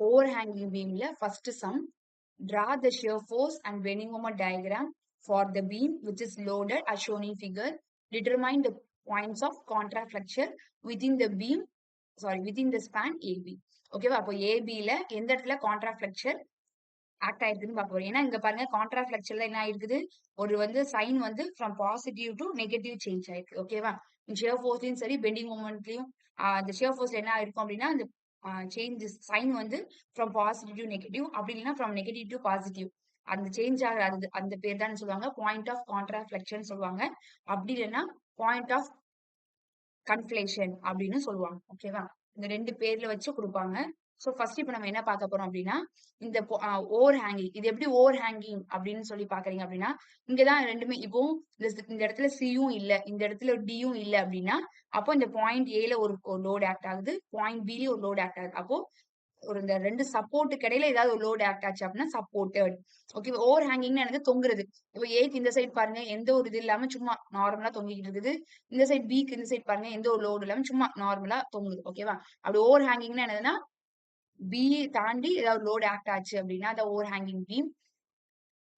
overhanging beam la first sum, draw the shear force and bending moment diagram for the beam which is loaded as shown in figure. Determine the points of contraflexure within the beam, within the span AB. ஓகேவா? அப்போ ஏபில எந்த இடத்துல contraflexure act ஆயிருக்குன்னு பார்க்க போறோம். ஏன்னா இங்க பாருங்க கான்ட்ராஃப்ளெக்சர்ல என்ன ஆயிருக்குது, ஒரு வந்து சைன் வந்து from positive to negative change ஆயிருக்கு. ஓகேவா? ஷியர் ஃபோர்ஸ்லயும் சரி பெண்டிங் மொமெண்ட்லயும் அந்த ஷியர் ஃபோர்ஸ்ல என்ன ஆயிருக்கும் அப்படின்னா அந்த சேஞ்ச் சைன் வந்து ஃப்ரம் பாசிட்டிவ் டு நெகட்டிவ், அப்படி இல்லைன்னா ஃப்ரம் நெகட்டிவ் டு பாசிட்டிவ் அந்த சேஞ்ச் ஆகிறது, அந்த பேர் தான் சொல்லுவாங்க பாயிண்ட் ஆஃப் கான்ட்ராஃப்ளெக்ஷன் சொல்லுவாங்க. அப்படி இல்லைன்னா பாயிண்ட் ஆஃப் கன்ஃப்ளேஷன் அப்படின்னு சொல்லுவாங்க. ஓகேவா? இந்த ரெண்டு பேர்ல வச்சு கொடுப்பாங்க. சோ ஃபர்ஸ்ட் இப்ப நம்ம என்ன பார்க்க போறோம் அப்படின்னா இந்த ஓவர் ஹேங்கிங். இது எப்படி ஓவர் ஹேங்கிங் அப்படின்னு சொல்லி பாக்குறீங்க அப்படின்னா இங்கதான் ரெண்டுமே இப்போ இந்த இடத்துல சியும் இல்ல, இந்த இடத்துல டியும் இல்ல அப்படின்னா அப்போ இந்த பாயிண்ட் ஏல ஒரு லோட் ஆக்ட் ஆகுது, பாயிண்ட் பில ஒரு லோட் ஆக்ட் ஆகுது. அப்போ ஒரு இந்த ரெண்டு சப்போர்ட்டுக்கு இடையில ஏதாவது ஒரு லோட் ஆக்ட் ஆச்சு அப்படின்னா சப்போர்ட்டட். ஓகே, ஓவர் ஹேங்கிங்னு எனக்கு தொங்குறது. இப்போ ஏக்கு இந்த சைடு பாருங்க எந்த ஒரு இது இல்லாம சும்மா நார்மலா தொங்கிட்டு இருக்குது, இந்த சைடு பிக்கு இந்த சைடு பாருங்க எந்த ஒரு லோடு இல்லாம சும்மா நார்மலா தொங்குது. ஓகேவா? அப்படி ஓவர் ஹேங்கிங்னு என்னதுன்னா பி தாண்டி ஏதாவது லோட் ஆக்ட் ஆச்சு அப்படின்னா அந்த ஓவர் ஹேங்கிங் பீம்.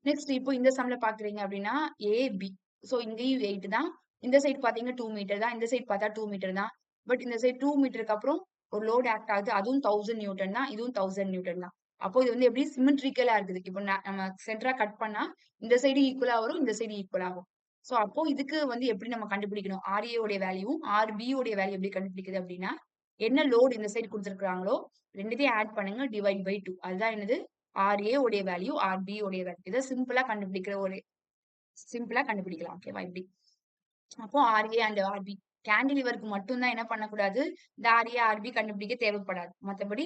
நெக்ஸ்ட் இப்போ இந்த சம்ல பாக்குறீங்க அப்படின்னா ஏபி. சோ இங்கேயும் 8 தான், இந்த சைடு பாத்தீங்கன்னா 2 மீட்டர் தான், இந்த சைடு பார்த்தா 2 மீட்டர் தான். பட் இந்த சைடு 2 மீட்டருக்கு அப்புறம் ஒரு லோட் ஆக்ட் ஆகுது, அதுவும் 1000 நியூட்டன் தான், இதுவும் 1000 நியூட்டன் தான். அப்போ இது வந்து எப்படி சிமெட்ரிக்கலா இருக்குது. இப்போ நம்ம சென்டரா கட் பண்ணா இந்த சைடு ஈக்குவலா வரும், இந்த சைடு ஈக்குவல் ஆகும். சோ அப்போ இதுக்கு வந்து எப்படி நம்ம கண்டுபிடிக்கணும், ஆர்ஏ உடைய வேல்யூவும் ஆர்பி உடைய வேல்யூ எப்படி கண்டுபிடிக்குது அப்படின்னா என்ன லோடு இந்த சைடு கொடுத்துருக்காங்களோ ரெண்டுத்தையும் ஆட் பண்ணுங்க, டிவைட் பை 2. அதுதான் என்னது ஆர்ஏ உடைய வேல்யூ ஆர்பி உடைய வேல்யூ. இதை சிம்பிளா கண்டுபிடிக்கலாம். ஓகேவா? இப்படி அப்போ ஆர்ஏ அண்ட் ஆர்பி கேண்டிலிவருக்கு மட்டும் தான் என்ன பண்ணக்கூடாது, இந்த ஆர்ஏ ஆர்பி கண்டுபிடிக்க தேவைப்படாது. மற்றபடி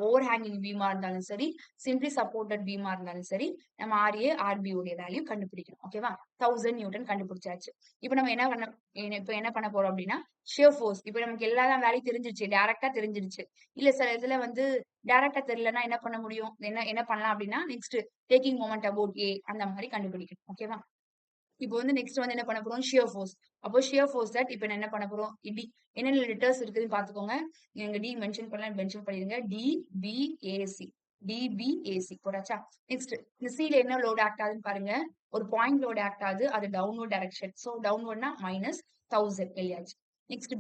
ஓவர் ஹேங்கிங் பீமா இருந்தாலும் சரி, சிம்பிளி சப்போர்ட்டட் பீமா இருந்தாலும் சரி, நம்ம ஆர்ஏ ஆர்பி உடைய வேல்யூ கண்டுபிடிக்கணும். ஓகேவா? 1000 நியூட்டன் கண்டுபிடிச்சாச்சு. இப்போ நம்ம என்ன பண்ண போறோம் அப்படின்னா ஷியர் ஃபோர்ஸ். இப்போ நமக்கு எல்லா வேல்யூ தெரிஞ்சிருச்சு, டைரக்டா தெரிஞ்சிருச்சு. இல்ல சில இதுல வந்து டைரக்டா தெரியலன்னா என்ன பண்ண முடியும், என்ன பண்ணலாம் அப்படின்னா நெக்ஸ்ட் டேக்கிங் மொமெண்ட் அபவுட் ஏ அந்த மாதிரி கண்டுபிடிக்கணும். ஓகேவா? இப்போ வந்து நெக்ஸ்ட் வந்து என்ன பண்ண போறோம், ஷியர் ஃபோர்ஸ். அப்போ ஷியர் ஃபோர்ஸ் தட் இப்போ என்ன பண்ண போறோம், டி என்னென்ன லெட்டர்ஸ் இருக்குதுன்னு பாத்துக்கோங்க. நீங்க டி மென்ஷன் பண்ணிருங்க. டிபிஏசி, டிபிஏசி போடாச்சா? நெக்ஸ்ட் இந்த சில என்ன லோட் ஆக்ட் ஆகுதுன்னு பாருங்க, ஒரு பாயிண்ட் லோட் ஆக்ட் ஆகுது, அது டவுன்வர்ட் டைரக்ஷன். சோ டவுன்வர்ட்னா -1000 எழுதியாச்சு. நெக்ஸ்ட்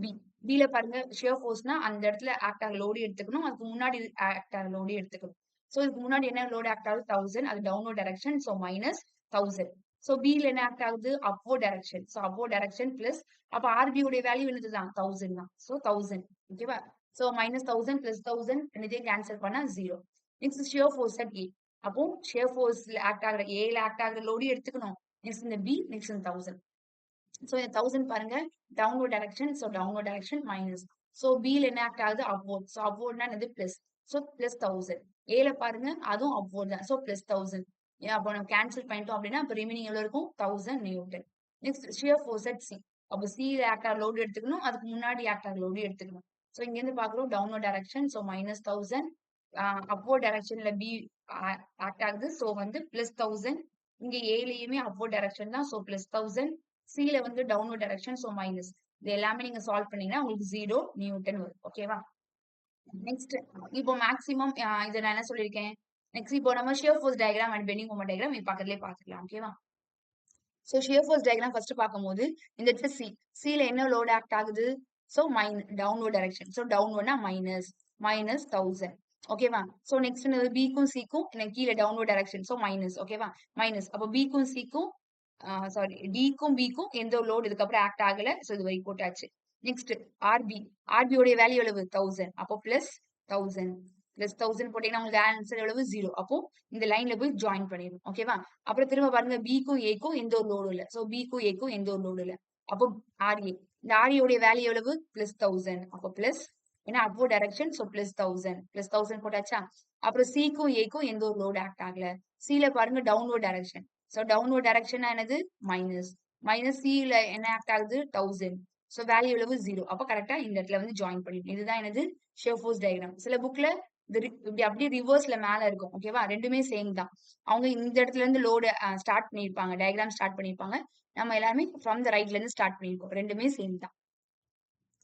பில பாருங்க ஷியர் ஃபோர்ஸ்னா அந்த இடத்துல ஆக்ட் ஆக லோடு எடுத்துக்கணும், அதுக்கு முன்னாடி ஆக்ட் ஆக லோடு எடுத்துக்கணும். சோ இதுக்கு முன்னாடி என்ன லோட் ஆக்ட் ஆகுது 1000, அது டவுன்வர்ட் டைரக்ஷன், சோ -1000. சோ பில என்ன ஆக்ட் ஆகுது upward direction, so upward direction plus அப்ப ஆர்பி உடைய வேல்யூ என்னதுதான் 1000 தான். சோ 1000. ஓகேவா? சோ -1000 பிளஸ் 1000 ரெண்டுத்தையும் கேன்சல் பண்ணா 0. நெக்ஸ்ட் ஷியர் ஃபோர்ஸ் அட் ஏ. அப்போ ஷியர் ஃபோர்ஸ்ல ஆக்ட் ஆகுற ஏல ஆக்ட் ஆகுற லோடு எடுத்துக்கணும். நெக்ஸ்ட் இந்த பி, நெக்ஸ்ட் இந்த 1000. சோ இந்த 1000 பாருங்க downward direction, so downward direction minus. So பில என்ன ஆக்ட் ஆகுது அப்வர்ட், சோ அப்வர்ட்னா என்னது பிளஸ், சோ பிளஸ் 1000. ஏல பாருங்க அதுவும் அப்வர்ட் தான், சோ பிளஸ் 1000. அப்போ நம்ம கேன்சல் பண்ணிட்டோம் அப்படின்னா அப்ப ரிமைனிங் எவ்வளவு இருக்கும் 1000 Newton. Next shear force at C. அப்போ சி ஆக்ட் ஆகிற லோடு எடுத்துக்கணும், அதுக்கு முன்னாடி ஆக்ட் ஆகிற லோடு எடுத்துக்கணும். சோ இங்க இருந்து பாக்குறோம் டவுன்வர்ட் டைரக்ஷன், சோ -1000. அப்வர்ட் டைரக்ஷன்ல பி ஆக்ட் ஆகுது, சோ வந்து பிளஸ் 1000. இங்க ஏலயுமே அப்வர்ட் டைரக்ஷன் தான், சோ பிளஸ் 1000. சில வந்து டவுன்வர்ட் டைரக்ஷன், சோ மைனஸ். இது எல்லாமே நீங்க சால்வ் பண்ணீங்கன்னா உங்களுக்கு 0 நியூட்டன் வரும். ஓகேவா? நெக்ஸ்ட் இப்போ மேக்ஸிமம் இதை நான் என்ன சொல்லியிருக்கேன், நெக்ஸ்ட் இப்போ நம்ம shear force diagram and bending moment diagram பக்கத்துலயே பாத்துக்கலாம். ஓகேவா? So shear force diagram first பார்க்கும்போது இந்த இடத்துல சில என்ன லோட் ஆக்ட் ஆகுது, சோ டவுன்வர்ட் டைரக்ஷன், சோ டவுன்வர்ட்னா -1000. ஓகேவா? சோ நெக்ஸ்ட் பிக்கும் சிக்கும் எனக்கு கீழே டவுன்வர்ட் டைரக்ஷன், சோ மைனஸ். ஓகேவா? மைனஸ். அப்போ பிக்கும் சிக்கும் சாரி டிக்கும் பிக்கும் எந்த ஒரு லோடு இதுக்கப்புறம் ஆக்ட் ஆகல, சோ இது வரை போட்டாச்சு. நெக்ஸ்ட் ஆர்பி உடைய வேல்யூ எவ்வளவு 1000, அப்போ பிளஸ் 1000 பிளஸ் 1000 போட்டீங்கன்னா உங்களுக்கு ஆன்சர் எவ்வளவு 0. அப்போ இந்த லைன்ல போய் ஜாயின் பண்ணிடும். ஓகேவா? அப்புறம் திரும்ப பாருங்க பிக்கும் ஏக்கும் எந்த ஒரு லோடும் இல்ல, சோ பிக்கும் ஏக்கும் எந்த ஒரு லோடும் இல்ல. அப்போ ஆர்ஏ, இந்த ஆர்ஏ உடைய வேல்யூ எவ்வளவு பிளஸ் 1000. அப்போ பிளஸ் ஏன்னா அப்வர்ட் டைரக்ஷன், சோ பிளஸ் 1000 போட்டாச்சா? அப்புறம் சிக்கும் ஏக்கும் எந்த ஒரு லோடு ஆக்ட் ஆகல. சில பாருங்க downward direction, so downward direction என்னது மைனஸ் சில என்ன ஆக்ட் ஆகுது 1000. சோ வேல்யூ எவ்வளவு 0. அப்ப கரெக்டா இந்த இடத்துல வந்து ஜாயின் பண்ணிடும். இதுதான் என்னது ஷியர் ஃபோர்ஸ் டயக்ராம். சில புக்ல இப்படி அப்படியே ரிவர்ஸ்ல மேல இருக்கும். ஓகேவா? ரெண்டுமே சேம் தான். அவங்க இந்த இடத்துல இருந்து லோடு ஸ்டார்ட் பண்ணிருப்பாங்க, டயக்ராம் ஸ்டார்ட் பண்ணிருப்பாங்க. நம்ம எல்லாமே ஃப்ரம் த ரைட்ல இருந்து ஸ்டார்ட் பண்ணிருக்கோம். ரெண்டுமே சேம் தான்.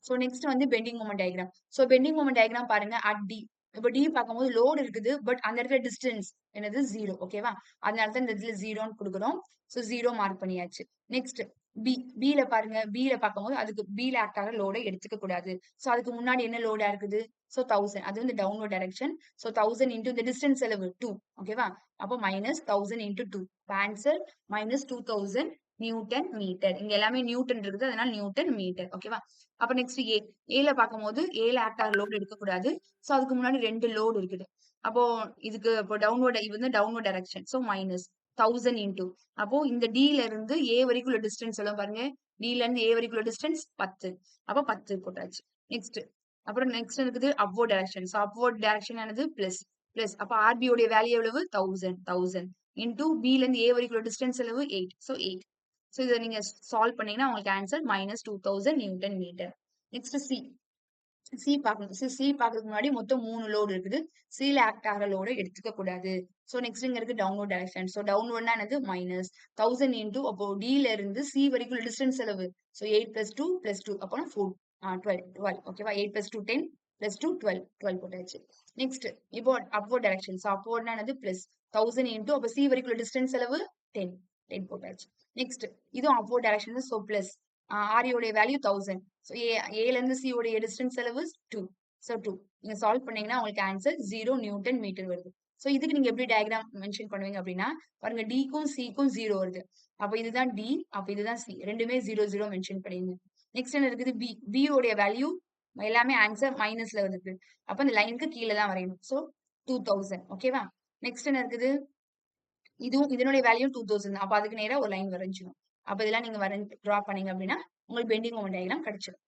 சோ நெக்ஸ்ட் வந்து bending moment diagram. So bending moment diagram பாருங்க அட் டி. இப்ப டி பார்க்கும்போது லோடு இருக்குது. பட் அந்த இடத்துல டிஸ்டன்ஸ் என்னது 0. ஓகேவா? அதனால தான் இந்த இடத்துல 0ன்னு குடுக்குறோம். சோ 0 மார்க் பண்ணியாச்சு. Next B. பில பாருங்க. பில பார்க்கும்போது அதுக்கு பில ஆக்ட் ஆகுற லோட எடுத்துக்க கூடாது. சோ அதுக்கு முன்னாடி என்ன லோடா இருக்குது? சோ 1000. அது வந்து டவுன்வர்ட் டைரக்ஷன். சோ 1000 இன்டு இந்த டிஸ்டன்ஸ் எவ்வளவு? 2. ஓகேவா? அப்போ minus 1000 into 2. Answer minus 2000 newton meter. இங்க எல்லாமே நியூட்டன் இருக்குது. அதனால நியூட்டன் மீட்டர். ஓகேவா? அப்ப நெக்ஸ்ட் ஏ. ஏல பார்க்கும்போது ஏல ஆக்ட் ஆகுற லோட் எடுக்கக்கூடாது. சோ அதுக்கு முன்னாடி 2 லோட் இருக்குது. அப்போ இதுக்கு இப்போ டவுன்வர்ட் இது வந்து downward direction. So minus 1000 into. அப்போ இந்த ல இருந்து ஏ வரைக்கும் உள்ள டிஸ்டன்ஸ் எல்லாம் பாருங்க. ல இருந்து ஏ வரைக்கும் உள்ள டிஸ்டன்ஸ் 10. அப்போ 10 போட்டாச்சு. நெக்ஸ்ட் அப்புறம் நெக்ஸ்ட் இருக்குது upward direction. So upward direction ஆனது பிளஸ் பிளஸ். அப்ப ஆர்பி உடைய வேல்யூ எவ்வளவு? 1000 இன்டு ல இருந்து ஏ வரைக்கும் உள்ள டிஸ்டன்ஸ் எவ்வளவு? 8. சோ 8. சோ இதை நீங்க சால்வ் பண்ணீங்கன்னா உங்களுக்கு answer minus 2000 newton meter. Next C. C பார்க்கணும். சி பார்க்கறதுக்கு முன்னாடி மொத்தம் 3 லோடு இருக்குது. சில ஆக்ட் ஆகிற லோட எடுத்துக்க கூடாது. சோ நெக்ஸ்ட் இங்க இருக்கு டவுன்வர்ட் டைரக்ஷன். சோ டவுன்வர்ட்னா என்னது? மைனஸ் 1000 இன்டு அப்போ டி ல இருந்து சி வரைக்கும் டிஸ்டன்ஸ் எவ்வளவு? சோ 8 பிளஸ் 2 பிளஸ் 2 அப்போ 4 12. ஓகேவா? 8 பிளஸ் 2 10 பிளஸ் 2 12 போட்டாச்சு. நெக்ஸ்ட் இப்போ அப்வர்ட் டைரக்ஷன். சோ அப்வர்ட்னா என்னது? பிளஸ் 1000 இன்டு அப்போ சி வரைக்கும் டிஸ்டன்ஸ் எவ்வளவு? 10 போட்டாச்சு. நெக்ஸ்ட் இதுவும் அப்வர்ட் டைரக்ஷன். சோ பிளஸ் ஆரியோடைய வேல்யூ 1000. சோ ஏல இருந்து சி உடைய டிஸ்டன்ஸ் எவ்வளவு? 2. சோ 2. நீங்க சால்வ் பண்ணீங்கன்னா உங்களுக்கு ஆன்சர் 0 நியூட்டன் மீட்டர் வருது. சோ இதுக்கு நீங்க எப்படி டயகிராம் மென்ஷன் பண்ணுவீங்க அப்படின்னா பாருங்க டிக்கும் சிக்கும் 0 வருது. அப்ப இதுதான் டி, அப்ப இதுதான் சி. ரெண்டுமே 0 0 மென்ஷன் பண்ணிடுங்க. நெக்ஸ்ட் என்ன இருக்குது? பி. பி உடைய வேல்யூ எல்லாமே ஆன்சர் மைனஸ்ல வருது. அப்ப இந்த லைனுக்கு கீழே தான் வரையணும். சோ 2000. ஓகேவா? நெக்ஸ்ட் என்ன இருக்குது? இதுவும் இதனுடைய வேல்யூ 2000. அப்ப அதுக்கு நேரா ஒரு லைன் வரைஞ்சிடும். அப்ப இதெல்லாம் நீங்க டிரா பண்ணீங்க அப்படின்னா உங்களுக்கு பெண்டிங் மொமெண்ட் டயகிராம் கிடைச்சிடும்.